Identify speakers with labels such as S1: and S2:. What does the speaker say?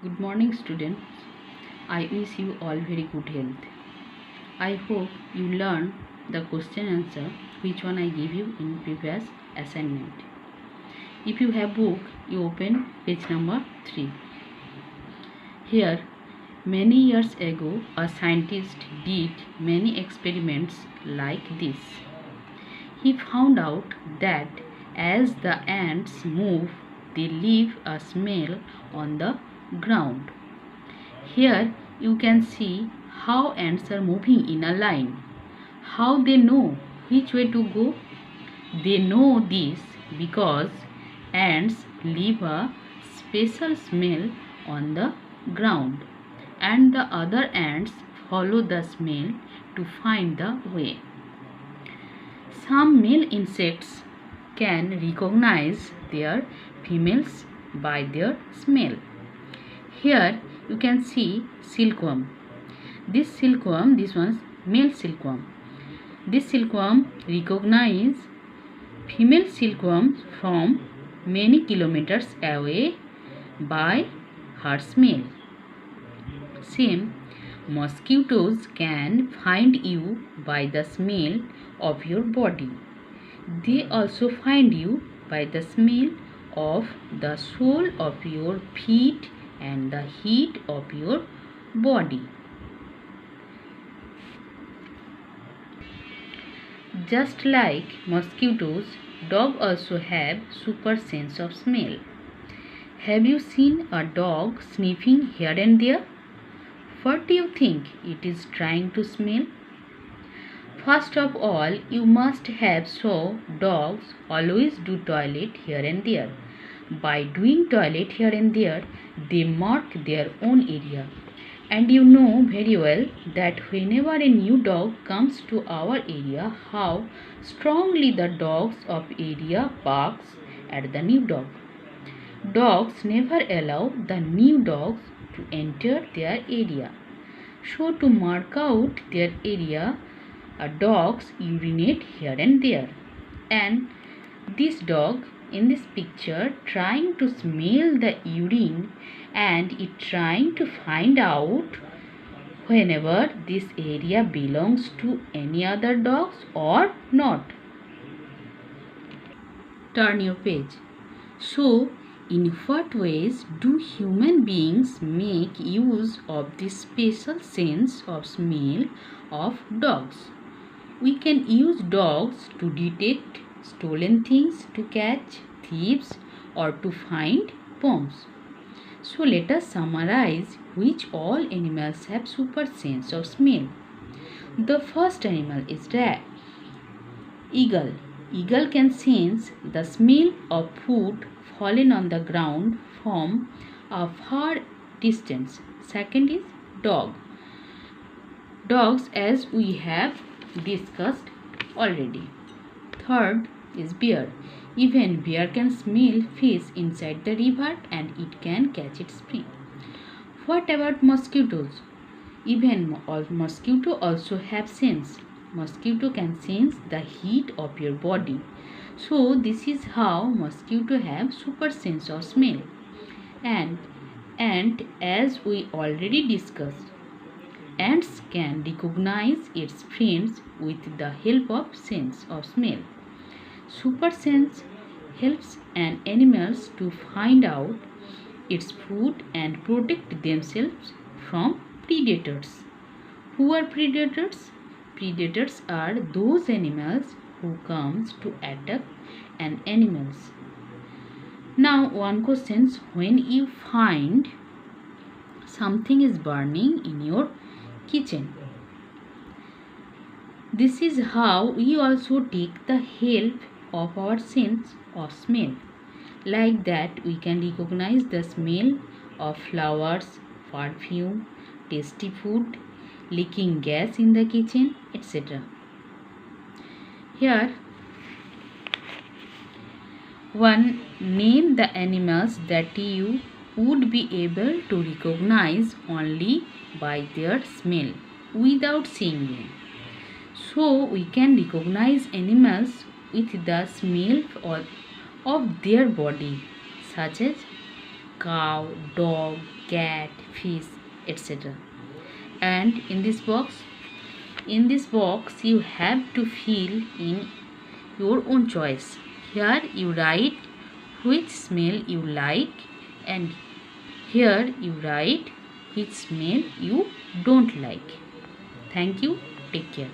S1: Good morning, students. I wish you all very good health. I hope you learn the question answer which one I gave you in previous assignment. If you have book, you open page number 3. Here, many years ago, a scientist did many experiments like this. He found out that as the ants move, they leave a smell on the ground. Here you can see how ants are moving in a line. How they know which way to go? They know this because ants leave a special smell on the ground and the other ants follow the smell to find the way. Some male insects can recognize their females by their smell. Here you can see silkworm. This one's male silkworm. This silkworm recognize female silkworm from many kilometers away by her smell. Same, mosquitoes can find you by the smell of your body. They also find you by the smell of the sole of your feet and the heat of your body. Just like mosquitoes, dogs also have super sense of smell. Have you seen a dog sniffing here and there? What do you think it is trying to smell? First of all, you must have saw dogs always do toilet here and there. By doing toilet here and there, they mark their own area. And you know very well that whenever a new dog comes to our area, how strongly the dogs of area barks at the new dog. Dogs never allow the new dogs to enter their area. So to mark out their area, dogs urinate here and there. And this dog in this picture trying to smell the urine and it trying to find out whenever this area belongs to any other dogs or not. Turn your page. So, in what ways do human beings make use of this special sense of smell of dogs? We can use dogs to detect stolen things, to catch thieves, or to find bombs. So let us summarize which all animals have super sense of smell. The first animal is rat. Eagle. Eagle can sense the smell of food fallen on the ground from a far distance. Second is dog. Dogs, as we have discussed already. Third is bear. Even bear can smell fish inside the river and it can catch its prey. What about mosquitoes? Even mosquito also have sense. Mosquito can sense the heat of your body. So this is how mosquito have super sense of smell. And as we already discussed, ants can recognize its friends with the help of sense of smell. Super sense helps an animals to find out its food and protect themselves from predators. Who are predators? Predators are those animals who comes to attack an animals. Now one question, when you find something is burning in your kitchen, this is how we also take the help of our sense of smell. Like that we can recognize the smell of flowers, perfume, tasty food, leaking gas in the kitchen, etc. Here one name the animals that you would be able to recognize only by their smell without seeing them. So we can recognize animals with the smell of their body, such as cow, dog, cat, fish, etc. And in this box you have to fill in your own choice. Here you write which smell you like, and here you write which smell you don't like. Thank you. Take care.